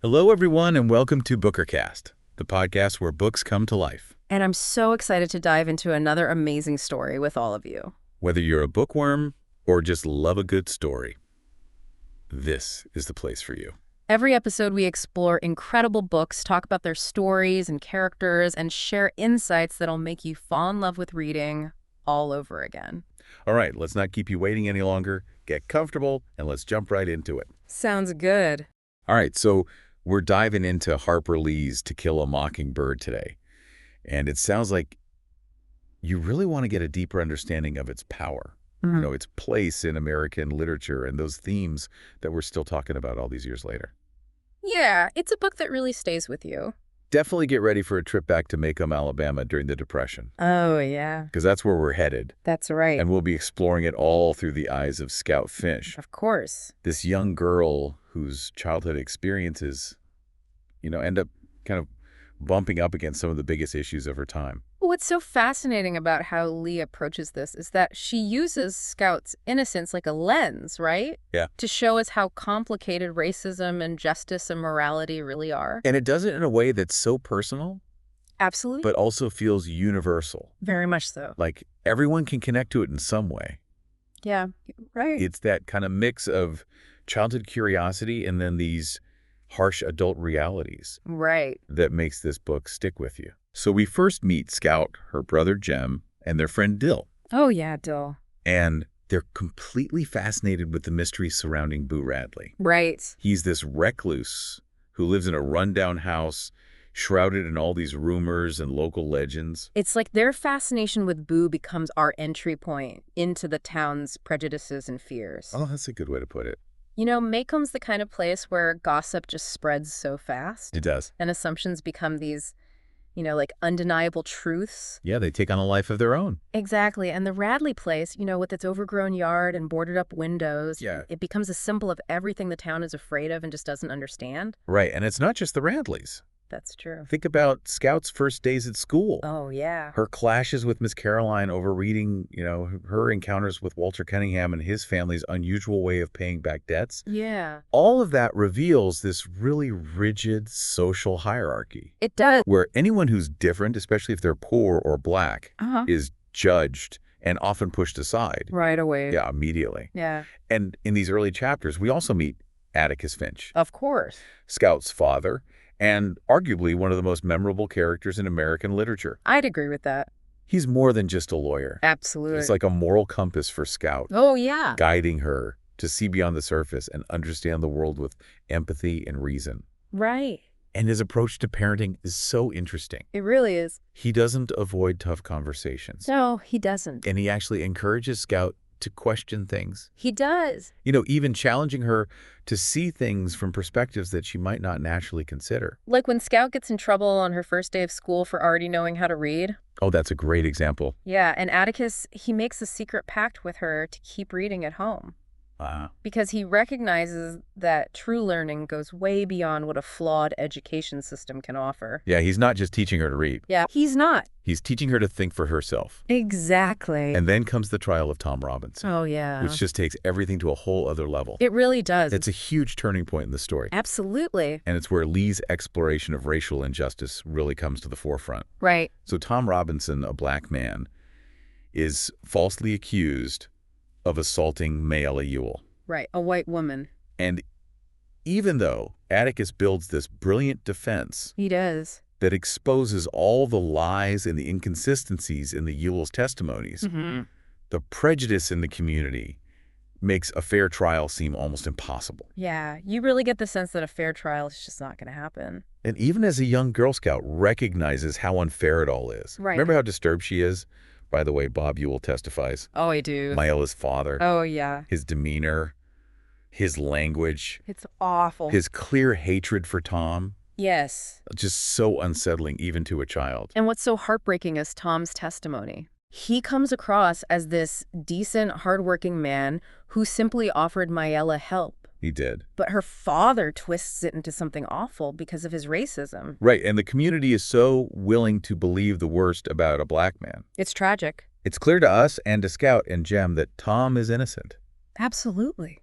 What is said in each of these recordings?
Hello, everyone, and welcome to Bookercast, the podcast where books come to life. And I'm so excited to dive into another amazing story with all of you. Whether you're a bookworm or just love a good story, this is the place for you. Every episode, we explore incredible books, talk about their stories and characters, and share insights that'll make you fall in love with reading all over again. All right, let's not keep you waiting any longer. Get comfortable, and let's jump right into it. Sounds good. All right, so we're diving into Harper Lee's To Kill a Mockingbird today. And it sounds like you really want to get a deeper understanding of its power, its place in American literature and those themes that we're still talking about all these years later. Yeah, it's a book that really stays with you. Definitely get ready for a trip back to Macomb, Alabama during the Depression, Oh, yeah. because that's where we're headed. That's right. And we'll be exploring it all through the eyes of Scout Finch, Of course. this young girl whose childhood experiences, end up kind of bumping up against some of the biggest issues of her time. What's so fascinating about how Lee approaches this is that she uses Scout's innocence like a lens, right? Yeah. To show us how complicated racism and justice and morality really are. And it does it in a way that's so personal, Absolutely. but also feels universal. Very much so. Like everyone can connect to it in some way. Yeah, right. It's that kind of mix of childhood curiosity and then these harsh adult realities Right. that makes this book stick with you. So we first meet Scout, her brother Jem, and their friend Dill. Oh, yeah, Dill. And they're completely fascinated with the mystery surrounding Boo Radley. Right. He's this recluse who lives in a rundown house, shrouded in all these rumors and local legends. It's like their fascination with Boo becomes our entry point into the town's prejudices and fears. Oh, that's a good way to put it. Macomb's the kind of place where gossip just spreads so fast. It does. And assumptions become these, like undeniable truths. Yeah, they take on a life of their own. Exactly. And the Radley place, with its overgrown yard and boarded up windows, Yeah. it becomes a symbol of everything the town is afraid of and just doesn't understand. Right, and it's not just the Radleys. That's true. Think about Scout's first days at school. Oh, yeah. Her clashes with Miss Caroline over reading, her encounters with Walter Cunningham and his family's unusual way of paying back debts. Yeah. All of that reveals this really rigid social hierarchy It does. where anyone who's different, especially if they're poor or black, is judged and often pushed aside. Right away. Yeah, immediately. Yeah. And in these early chapters, we also meet Atticus Finch, Of course. Scout's father, and arguably one of the most memorable characters in American literature. I'd agree with that. He's more than just a lawyer. Absolutely. It's like a moral compass for Scout, Oh, yeah. guiding her to see beyond the surface and understand the world with empathy and reason. Right. And his approach to parenting is so interesting. It really is. He doesn't avoid tough conversations. No, he doesn't. And he actually encourages Scout to question things. He does. Even challenging her to see things from perspectives that she might not naturally consider. Like when Scout gets in trouble on her first day of school for already knowing how to read. Oh, that's a great example. Yeah, and Atticus, he makes a secret pact with her to keep reading at home. Because he recognizes that true learning goes way beyond what a flawed education system can offer. Yeah, he's not just teaching her to read. Yeah, he's not. He's teaching her to think for herself. Exactly. And then comes the trial of Tom Robinson, Oh, yeah. which just takes everything to a whole other level. It really does. It's a huge turning point in the story. Absolutely. And it's where Lee's exploration of racial injustice really comes to the forefront. Right. So Tom Robinson, a black man, is falsely accused of assaulting Mayella Ewell. Right. A white woman. And even though Atticus builds this brilliant defense He does. that exposes all the lies and the inconsistencies in the Ewell's testimonies, the prejudice in the community makes a fair trial seem almost impossible. Yeah, you really get the sense that a fair trial is just not going to happen. And even as a young Girl Scout recognizes how unfair it all is. Right. Remember how disturbed she is? By the way, Bob Ewell testifies. Oh, I do. Mayella's father, Oh, yeah. his demeanor, his language, It's awful. his clear hatred for Tom, Yes. just so unsettling even to a child. And what's so heartbreaking is Tom's testimony. He comes across as this decent, hardworking man who simply offered Mayella help. He did. But her father twists it into something awful because of his racism. Right, and the community is so willing to believe the worst about a black man. It's tragic. It's clear to us and to Scout and Jem that Tom is innocent. Absolutely.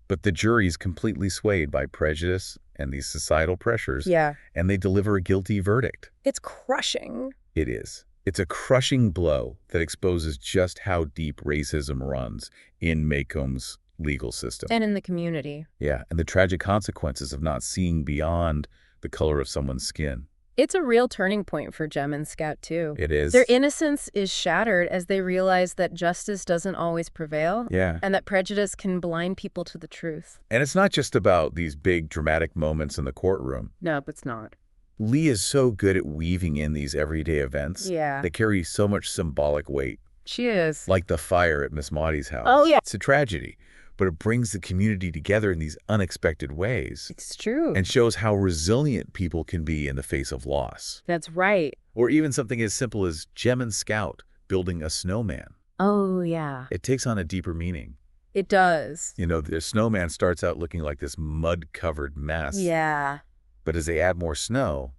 But the jury's completely swayed by prejudice and these societal pressures, Yeah. and they deliver a guilty verdict. It's crushing. It is. It's a crushing blow that exposes just how deep racism runs in Maycomb's legal system. And in the community. Yeah, and the tragic consequences of not seeing beyond the color of someone's skin. It's a real turning point for Jem and Scout, too. It is. Their innocence is shattered as they realize that justice doesn't always prevail. Yeah. And that prejudice can blind people to the truth. And it's not just about these big dramatic moments in the courtroom. No, it's not. Lee is so good at weaving in these everyday events. Yeah. They carry so much symbolic weight. She is. Like the fire at Miss Maudie's house. Oh, yeah. It's a tragedy, but it brings the community together in these unexpected ways. It's true. And shows how resilient people can be in the face of loss. That's right. Or even something as simple as Jem and Scout building a snowman. Oh, yeah. It takes on a deeper meaning. It does. You know, the snowman starts out looking like this mud-covered mess. Yeah. But as they add more snow,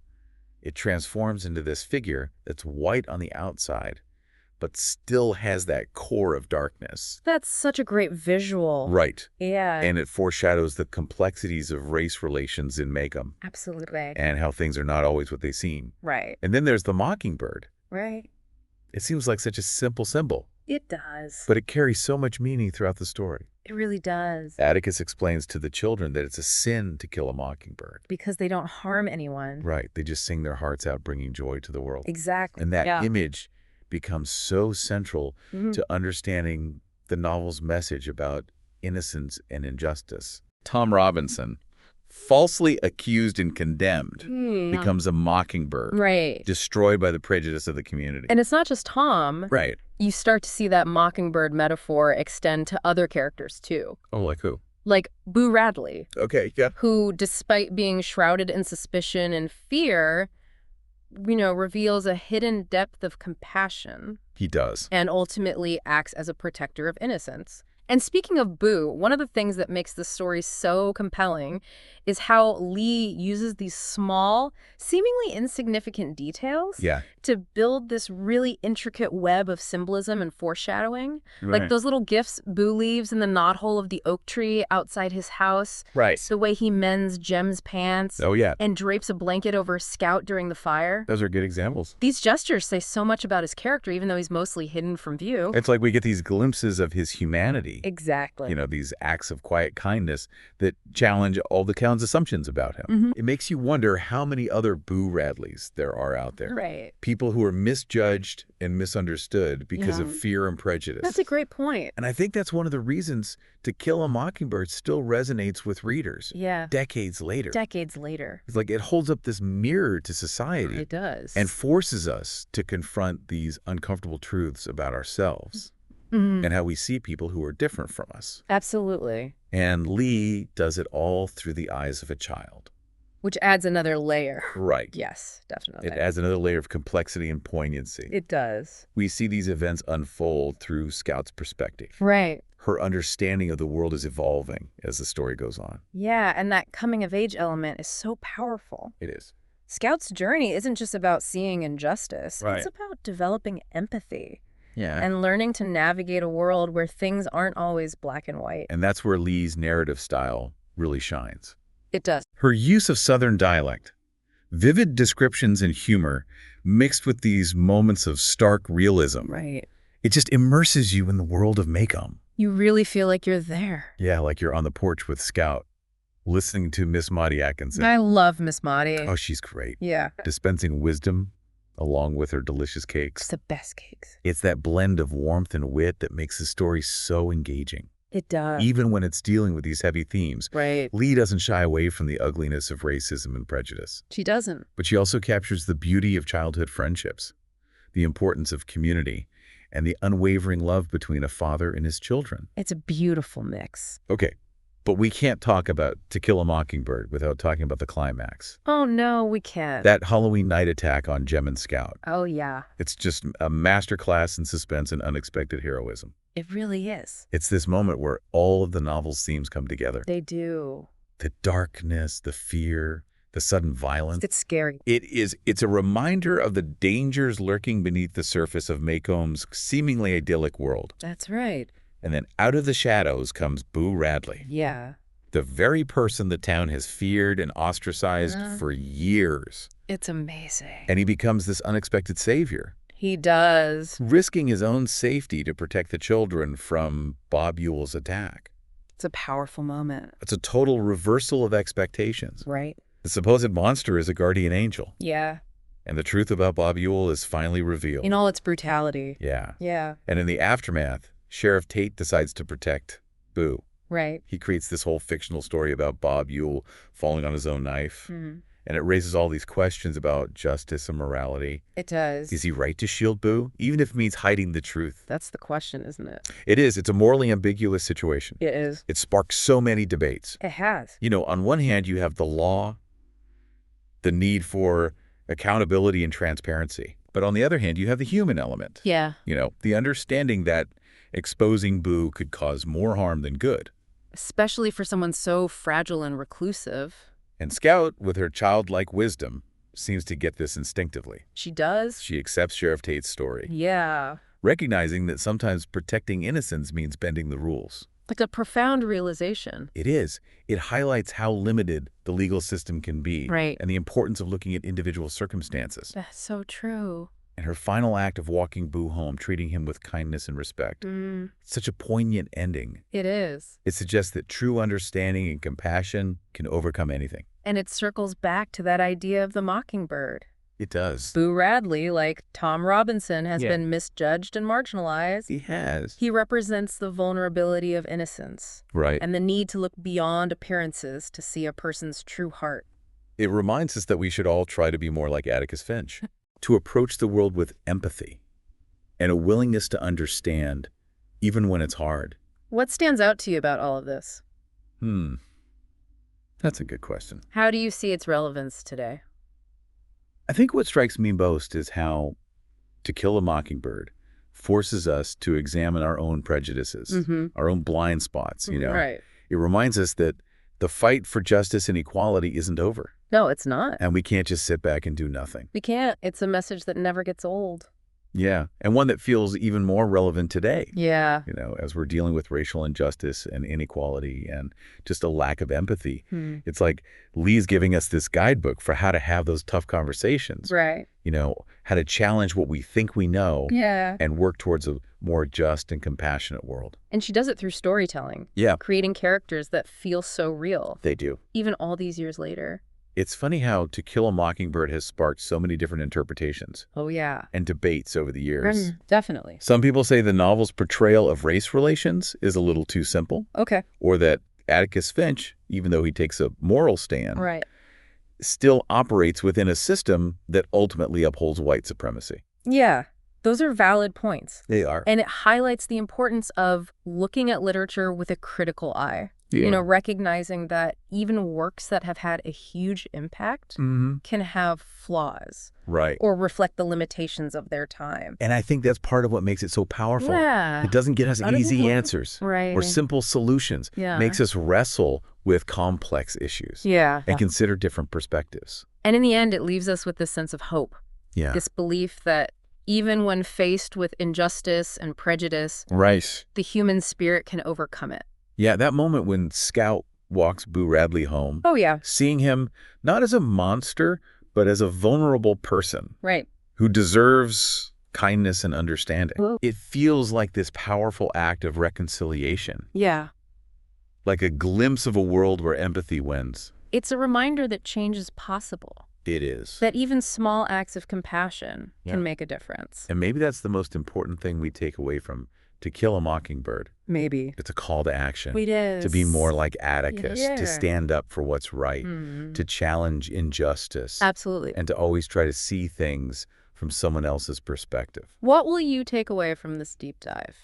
it transforms into this figure that's white on the outside, but still has that core of darkness. That's such a great visual. Right. Yeah. And it foreshadows the complexities of race relations in Maycomb. Absolutely. And how things are not always what they seem. Right. And then there's the Mockingbird. Right. It seems like such a simple symbol, It does. but it carries so much meaning throughout the story. It really does. Atticus explains to the children that it's a sin to kill a mockingbird. Because they don't harm anyone. Right. They just sing their hearts out, bringing joy to the world. Exactly. And that Yeah. image becomes so central to understanding the novel's message about innocence and injustice. Tom Robinson, falsely accused and condemned, becomes a mockingbird, Right. destroyed by the prejudice of the community. And it's not just Tom. Right. You start to see that mockingbird metaphor extend to other characters, too. Oh, like who? Like Boo Radley, Okay, yeah. who, despite being shrouded in suspicion and fear, reveals a hidden depth of compassion He does. and ultimately acts as a protector of innocence. And speaking of Boo, one of the things that makes this story so compelling is how Lee uses these small, seemingly insignificant details Yeah. to build this really intricate web of symbolism and foreshadowing. Right. Like those little gifts Boo leaves in the knothole of the oak tree outside his house. Right. The way he mends Jem's pants Oh, yeah. and drapes a blanket over Scout during the fire. Those are good examples. These gestures say so much about his character, even though he's mostly hidden from view. It's like we get these glimpses of his humanity. Exactly. You know, these acts of quiet kindness that challenge all the town's assumptions about him. It makes you wonder how many other Boo Radleys there are out there. Right. People who are misjudged and misunderstood because of fear and prejudice. That's a great point. And I think that's one of the reasons To Kill a Mockingbird still resonates with readers. Yeah. Decades later. Decades later. It's like it holds up this mirror to society. It does. And forces us to confront these uncomfortable truths about ourselves. And how we see people who are different from us. Absolutely. And Lee does it all through the eyes of a child. Which adds another layer. Right. Yes, definitely. It adds another layer of complexity and poignancy. It does. We see these events unfold through Scout's perspective. Right. Her understanding of the world is evolving as the story goes on. Yeah, and that coming-of-age element is so powerful. It is. Scout's journey isn't just about seeing injustice. Right. It's about developing empathy. Yeah. And learning to navigate a world where things aren't always black and white. And that's where Lee's narrative style really shines. It does. Her use of Southern dialect, vivid descriptions and humor, mixed with these moments of stark realism. Right. It just immerses you in the world of Maycomb. You really feel like you're there. Yeah, like you're on the porch with Scout, listening to Miss Maudie Atkinson. I love Miss Maudie. Oh, she's great. Yeah. Dispensing wisdom along with her delicious cakes. It's the best cakes. It's that blend of warmth and wit that makes the story so engaging. It does. Even when it's dealing with these heavy themes, Right. Lee doesn't shy away from the ugliness of racism and prejudice. She doesn't. But she also captures the beauty of childhood friendships, the importance of community, and the unwavering love between a father and his children. It's a beautiful mix. Okay, but we can't talk about To Kill a Mockingbird without talking about the climax. Oh, no, we can't. That Halloween night attack on Jem and Scout. Oh, yeah. It's just a masterclass in suspense and unexpected heroism. It really is. It's this moment where all of the novel's themes come together. They do. The darkness, the fear, the sudden violence. It's scary. It's a reminder of the dangers lurking beneath the surface of Maycomb's seemingly idyllic world. That's right. And then out of the shadows comes Boo Radley. Yeah. The very person the town has feared and ostracized for years. It's amazing. And he becomes this unexpected savior. He does. Risking his own safety to protect the children from Bob Yule's attack. It's a powerful moment. It's a total reversal of expectations. Right. The supposed monster is a guardian angel. Yeah. And the truth about Bob Yule is finally revealed. In all its brutality. Yeah. Yeah. And in the aftermath, Sheriff Tate decides to protect Boo. Right. He creates this whole fictional story about Bob Yule falling on his own knife. And it raises all these questions about justice and morality. It does. Is he right to shield Boo, even if it means hiding the truth? That's the question, isn't it? It is. It's a morally ambiguous situation. It is. It sparks so many debates. It has. You know, on one hand, you have the law, the need for accountability and transparency. But on the other hand, you have the human element. Yeah. You know, the understanding that exposing Boo could cause more harm than good. Especially for someone so fragile and reclusive. And Scout, with her childlike wisdom, seems to get this instinctively. She does? She accepts Sheriff Tate's story, Yeah. recognizing that sometimes protecting innocence means bending the rules. Like a profound realization. It is. It highlights how limited the legal system can be. Right. And the importance of looking at individual circumstances. That's so true. And her final act of walking Boo home, treating him with kindness and respect. It's such a poignant ending. It is. It suggests that true understanding and compassion can overcome anything. And it circles back to that idea of the Mockingbird. It does. Boo Radley, like Tom Robinson, has been misjudged and marginalized. He has. He represents the vulnerability of innocence. Right. And the need to look beyond appearances to see a person's true heart. It reminds us that we should all try to be more like Atticus Finch, to approach the world with empathy and a willingness to understand, even when it's hard. What stands out to you about all of this? That's a good question. How do you see its relevance today? I think what strikes me most is how To Kill a Mockingbird forces us to examine our own prejudices, our own blind spots, you know. Right. It reminds us that the fight for justice and equality isn't over. No, it's not. And we can't just sit back and do nothing. We can't. It's a message that never gets old. Yeah, and one that feels even more relevant today. Yeah. You know, as we're dealing with racial injustice and inequality and just a lack of empathy. It's like Lee's giving us this guidebook for how to have those tough conversations. Right. You know, how to challenge what we think we know and work towards a more just and compassionate world. And she does it through storytelling. Yeah. Creating characters that feel so real. They do. Even all these years later. It's funny how To Kill a Mockingbird has sparked so many different interpretations. Oh, yeah. And debates over the years. Definitely. Some people say the novel's portrayal of race relations is a little too simple. Okay. Or that Atticus Finch, even though he takes a moral stand, Right. still operates within a system that ultimately upholds white supremacy. Yeah. Those are valid points. They are. And it highlights the importance of looking at literature with a critical eye. Yeah. You know, recognizing that even works that have had a huge impact can have flaws. Right. Or reflect the limitations of their time. And I think that's part of what makes it so powerful. Yeah. It doesn't get us easy answers. Right. Or simple solutions. Yeah. Makes us wrestle with complex issues. Yeah. And consider different perspectives. And in the end, it leaves us with this sense of hope. Yeah. This belief that even when faced with injustice and prejudice, Right. the human spirit can overcome it. Yeah, that moment when Scout walks Boo Radley home. Oh, yeah. Seeing him not as a monster, but as a vulnerable person. Right. Who deserves kindness and understanding. Whoa. It feels like this powerful act of reconciliation. Yeah. Like a glimpse of a world where empathy wins. It's a reminder that change is possible. It is. That even small acts of compassion Yeah. can make a difference. And maybe that's the most important thing we take away from To Kill a Mockingbird. Maybe. It's a call to action. It is. To be more like Atticus. Yeah. To stand up for what's right. To challenge injustice. Absolutely. And to always try to see things from someone else's perspective. What will you take away from this deep dive?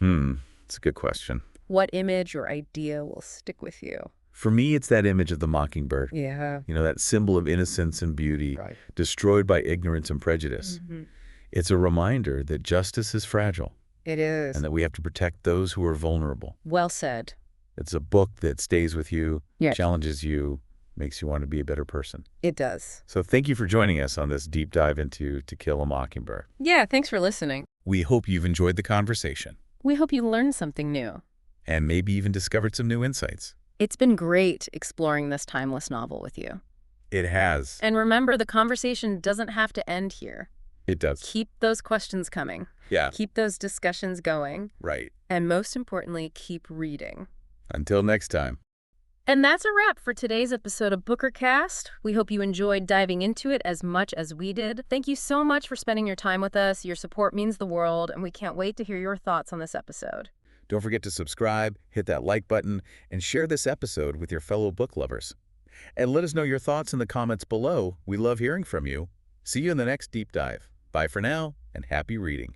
It's a good question. What image or idea will stick with you? For me, it's that image of the mockingbird. Yeah. You know, that symbol of innocence and beauty, destroyed by ignorance and prejudice. It's a reminder that justice is fragile. It is. And that we have to protect those who are vulnerable. Well said. It's a book that stays with you, Yes. challenges you, makes you want to be a better person. It does. So thank you for joining us on this deep dive into To Kill a Mockingbird. Yeah, thanks for listening. We hope you've enjoyed the conversation. We hope you learned something new. And maybe even discovered some new insights. It's been great exploring this timeless novel with you. It has. And remember, the conversation doesn't have to end here. It does. Keep those questions coming. Yeah. Keep those discussions going. Right. And most importantly, keep reading. Until next time. And that's a wrap for today's episode of BookerCast. We hope you enjoyed diving into it as much as we did. Thank you so much for spending your time with us. Your support means the world, and we can't wait to hear your thoughts on this episode. Don't forget to subscribe, hit that like button, and share this episode with your fellow book lovers. And let us know your thoughts in the comments below. We love hearing from you. See you in the next deep dive. Bye for now, and happy reading.